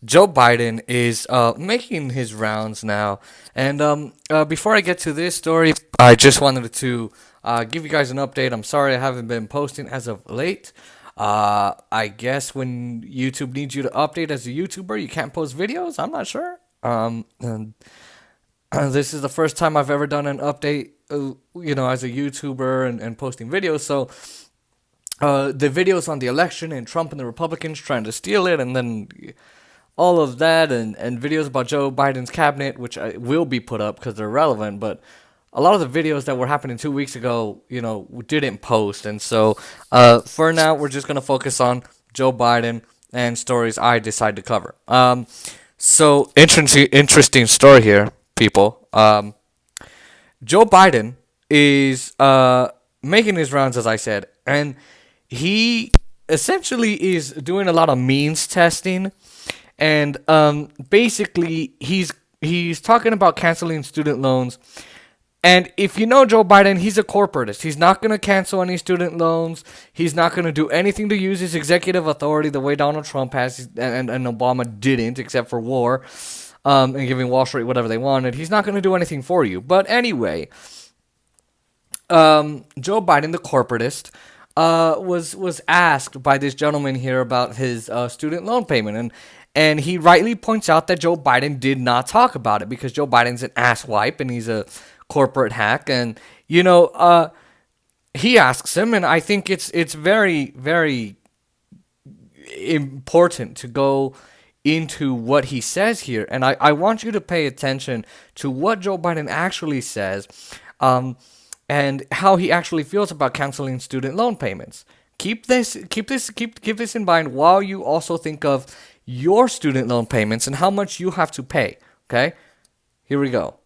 Joe Biden is making his rounds now. And before I get to this story, I just wanted to give you guys an update. I'm sorry I haven't been posting as of late. I guess when YouTube needs you to update as a YouTuber, you can't post videos. I'm not sure. And this is the first time I've ever done an update, as a YouTuber and posting videos. So the videos on the election and Trump and the Republicans trying to steal it, and then all of that, and videos about Joe Biden's cabinet, which will be put up because they're relevant, but a lot of the videos that were happening 2 weeks ago, didn't post. And so for now, we're just going to focus on Joe Biden and stories I decide to cover. So, interesting story here, people. Joe Biden is making his rounds, as I said, and he essentially is doing a lot of means testing, and basically he's talking about canceling student loans. And if you know Joe Biden, he's a corporatist. He's not going to cancel any student loans. He's not going to do anything to use his executive authority the way Donald Trump has, and Obama didn't, except for war, and giving Wall Street whatever they wanted. He's not going to do anything for you. But anyway, Joe Biden, the corporatist, was asked by this gentleman here about his student loan payment, and he rightly points out that Joe Biden did not talk about it because Joe Biden's an asswipe and he's a corporate hack. And he asks him, and I think it's very, very important to go into what he says here. And I want you to pay attention to what Joe Biden actually says, and how he actually feels about canceling student loan payments. Keep this in mind while you also think of your student loan payments and how much you have to pay. Okay, here we go.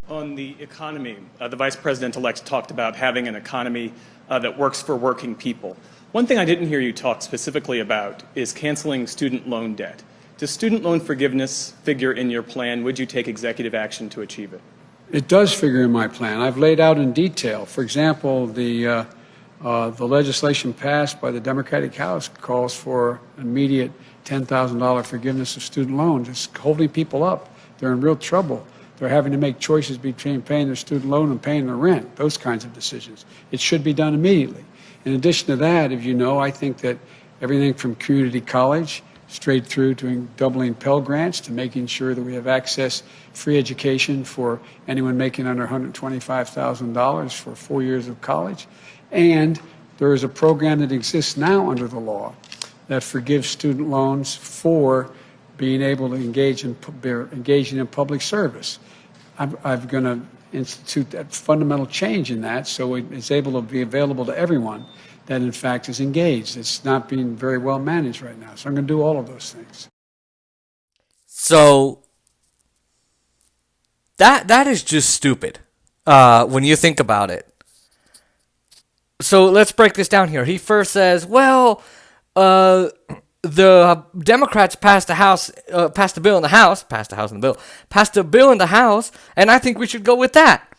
On the economy, the Vice President-elect talked about having an economy that works for working people. One thing I didn't hear you talk specifically about is canceling student loan debt. Does student loan forgiveness figure in your plan? Would you take executive action to achieve it? It does figure in my plan. I've laid out in detail. For example, the legislation passed by the Democratic House calls for immediate $10,000 forgiveness of student loans. It's holding people up. They're in real trouble. They're having to make choices between paying their student loan and paying their rent, those kinds of decisions. It should be done immediately. In addition to that, as you know, I think that everything from community college straight through to doubling Pell Grants to making sure that we have access, free education for anyone making under $125,000 for 4 years of college. And there is a program that exists now under the law that forgives student loans for being able to engaging in public service. I'm going to institute that fundamental change in that so it's able to be available to everyone that in fact is engaged. It's not being very well managed right now. So I'm going to do all of those things. So that is just stupid when you think about it. So let's break this down here. He first says, well, the Democrats passed a bill in the House, and I think we should go with that.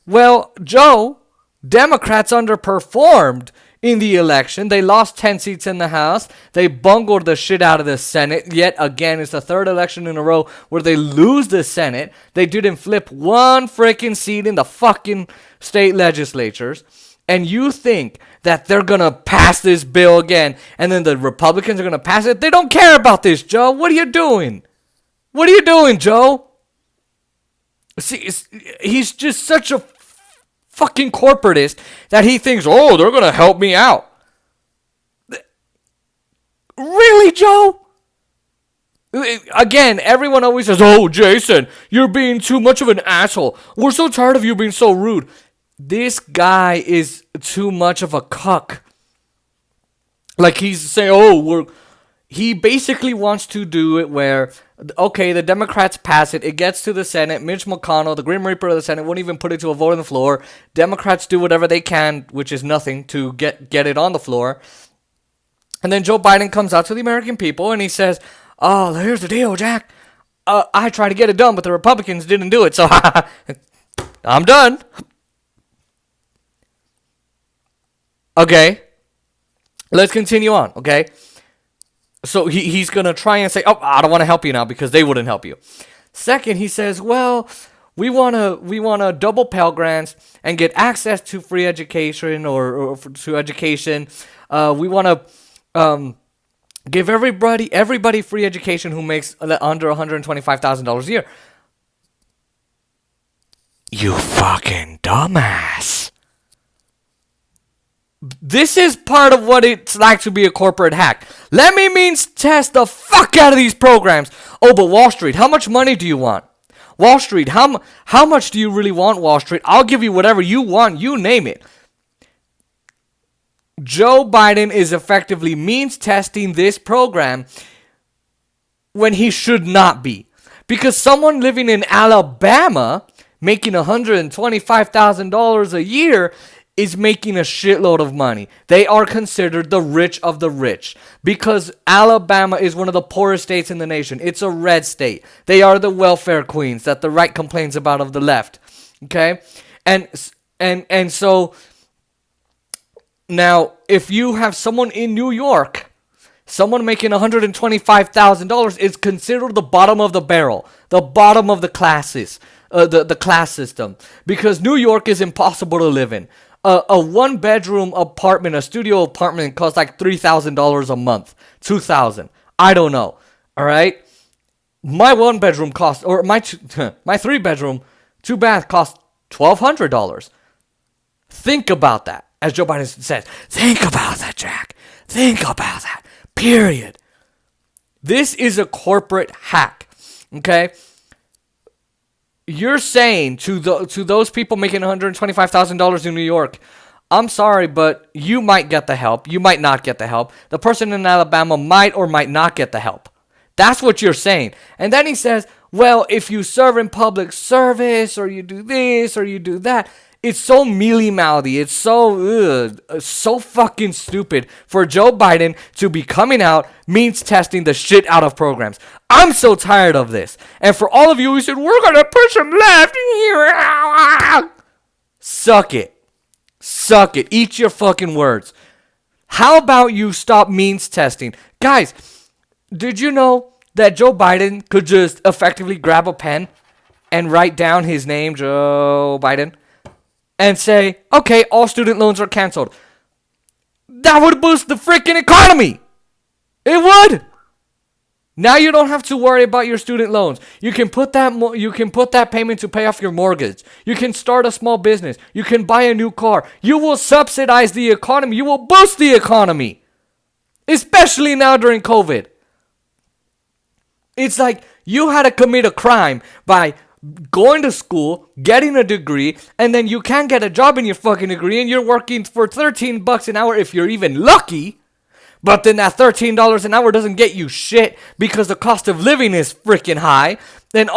Well, Joe, Democrats underperformed in the election. They lost 10 seats in the House. They bungled the shit out of the Senate. Yet again, it's the third election in a row where they lose the Senate. They didn't flip one freaking seat in the fucking state legislatures. And you think that they're going to pass this bill again, and then the Republicans are going to pass it? They don't care about this, Joe. What are you doing? What are you doing, Joe? See, he's just such a fucking corporatist that he thinks, oh, they're going to help me out. Really, Joe? Again, everyone always says, oh, Jason, you're being too much of an asshole. We're so tired of you being so rude. This guy is too much of a cuck. Like he's saying, he basically wants to do it where, okay, the Democrats pass it. It gets to the Senate. Mitch McConnell, the Grim Reaper of the Senate, won't even put it to a vote on the floor. Democrats do whatever they can, which is nothing, to get it on the floor. And then Joe Biden comes out to the American people and he says, oh, here's the deal, Jack. I tried to get it done, but the Republicans didn't do it, so I'm done. Okay, let's continue on, okay? So he's going to try and say, oh, I don't want to help you now because they wouldn't help you. Second, he says, well, we want to double Pell Grants and get access to free education or to education. We want to give everybody free education who makes under $125,000 a year. You fucking dumbass. This is part of what it's like to be a corporate hack. Let me means test the fuck out of these programs. Oh, but Wall Street, how much money do you want? Wall Street, how much do you really want, Wall Street? I'll give you whatever you want, you name it. Joe Biden is effectively means testing this program when he should not be. Because someone living in Alabama making $125,000 a year is making a shitload of money. They are considered the rich of the rich because Alabama is one of the poorest states in the nation. It's a red state. They are the welfare queens that the right complains about of the left. Okay? And so now if you have someone in New York, someone making $125,000 is considered the bottom of the barrel, the bottom of the classes, the class system, because New York is impossible to live in. A one-bedroom apartment, a studio apartment, costs like $3,000 a month, $2,000. I don't know. All right, my one-bedroom cost, or my my three-bedroom, two-bath costs $1,200. Think about that, as Joe Biden says. Think about that, Jack. Think about that. Period. This is a corporate hack. Okay. You're saying to those people making $125,000 in New York, I'm sorry, but you might get the help. You might not get the help. The person in Alabama might or might not get the help. That's what you're saying. And then he says, well, if you serve in public service or you do this or you do that, it's so mealy-mouthy. It's so fucking stupid for Joe Biden to be coming out means testing the shit out of programs. I'm so tired of this. And for all of you who said, we're going to push them left. Suck it. Suck it. Eat your fucking words. How about you stop means testing? Guys, did you know that Joe Biden could just effectively grab a pen and write down his name, Joe Biden, and say, okay, all student loans are canceled? That would boost the freaking economy. It would. Now you don't have to worry about your student loans. You can put that payment to pay off your mortgage. You can start a small business. You can buy a new car. You will subsidize the economy. You will boost the economy. Especially now during COVID. It's like you had to commit a crime by going to school, getting a degree, and then you can't get a job in your fucking degree, and you're working for $13 an hour if you're even lucky. But then that $13 an hour doesn't get you shit because the cost of living is freaking high. Then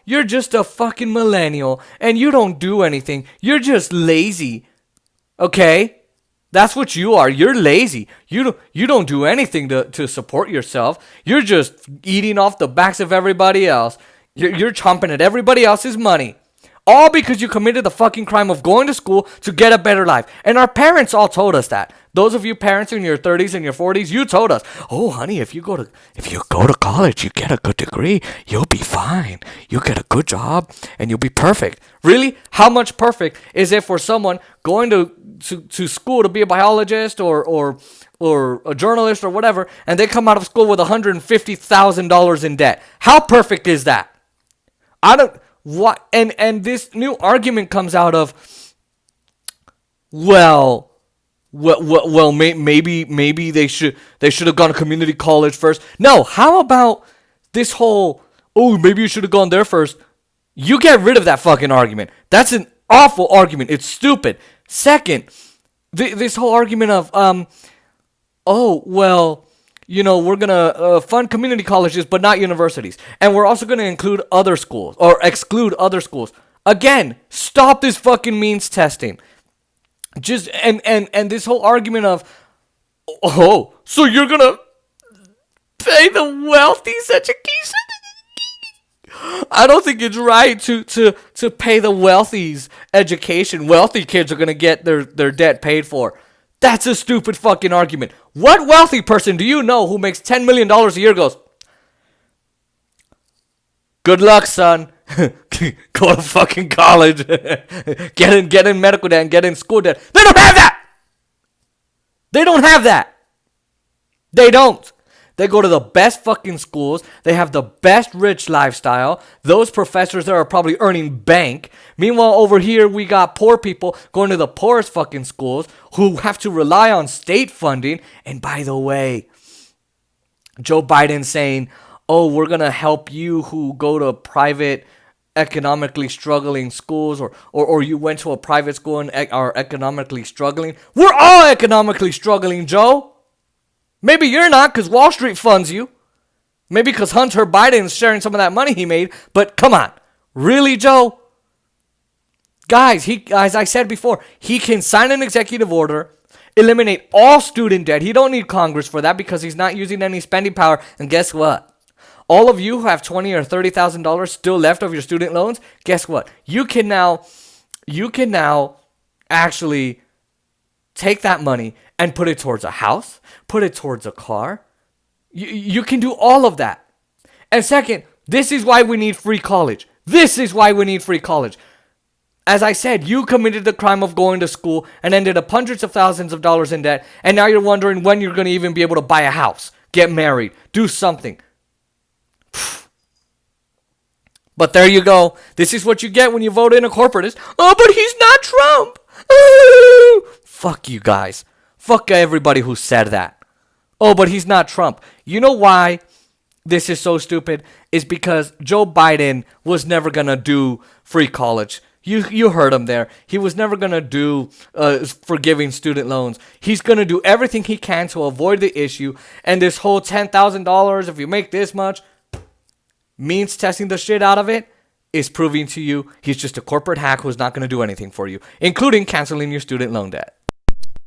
you're just a fucking millennial and you don't do anything. You're just lazy. Okay? That's what you are. You're lazy. You don't do anything to support yourself. You're just eating off the backs of everybody else. You're chomping at everybody else's money. All because you committed the fucking crime of going to school to get a better life. And our parents all told us that. Those of you parents in your 30s and your 40s, you told us, oh, honey, if you go to college, you get a good degree, you'll be fine. You get a good job and you'll be perfect. Really? How much perfect is it for someone going to school to be a biologist or a journalist or whatever, and they come out of school with $150,000 in debt? How perfect is that? What? And this new argument comes out of, maybe they should have gone to community college first. No, how about this whole, maybe you should have gone there first? You get rid of that fucking argument. That's an awful argument. It's stupid. Second, this whole argument of, we're going to fund community colleges, but not universities. And we're also going to include other schools or exclude other schools. Again, stop this fucking means testing. Just, and this whole argument of, so you're going to pay the wealthy's education? I don't think it's right to pay the wealthy's education. Wealthy kids are going to get their debt paid for. That's a stupid fucking argument. What wealthy person do you know who makes $10 million a year goes, good luck, son. Go to fucking college. get in medical debt and get in school debt. They don't have that. They don't have that. They don't. They go to the best fucking schools. They have the best rich lifestyle. Those professors there are probably earning bank. Meanwhile, over here, we got poor people going to the poorest fucking schools who have to rely on state funding. And by the way, Joe Biden saying, oh, we're going to help you who go to private economically struggling schools, or you went to a private school and are economically struggling. We're all economically struggling, Joe. Maybe you're not because Wall Street funds you. Maybe because Hunter Biden's sharing some of that money he made. But come on. Really, Joe? Guys, as I said before, he can sign an executive order, eliminate all student debt. He don't need Congress for that because he's not using any spending power. And guess what? All of you who have $20,000 or $30,000 still left of your student loans, guess what? You can now actually take that money and put it towards a house, put it towards a car. You can do all of that. And second, this is why we need free college. This is why we need free college. As I said, you committed the crime of going to school and ended up hundreds of thousands of dollars in debt, and now you're wondering when you're going to even be able to buy a house, get married, do something. But there you go. This is what you get when you vote in a corporatist. Oh, but he's not Trump. Ooh. Fuck you guys. Fuck everybody who said that. Oh, but he's not Trump. You know why this is so stupid? Is because Joe Biden was never going to do free college. You heard him there. He was never going to do forgiving student loans. He's going to do everything he can to avoid the issue. And this whole $10,000, if you make this much, means testing the shit out of it, is proving to you he's just a corporate hack who's not going to do anything for you, including canceling your student loan debt.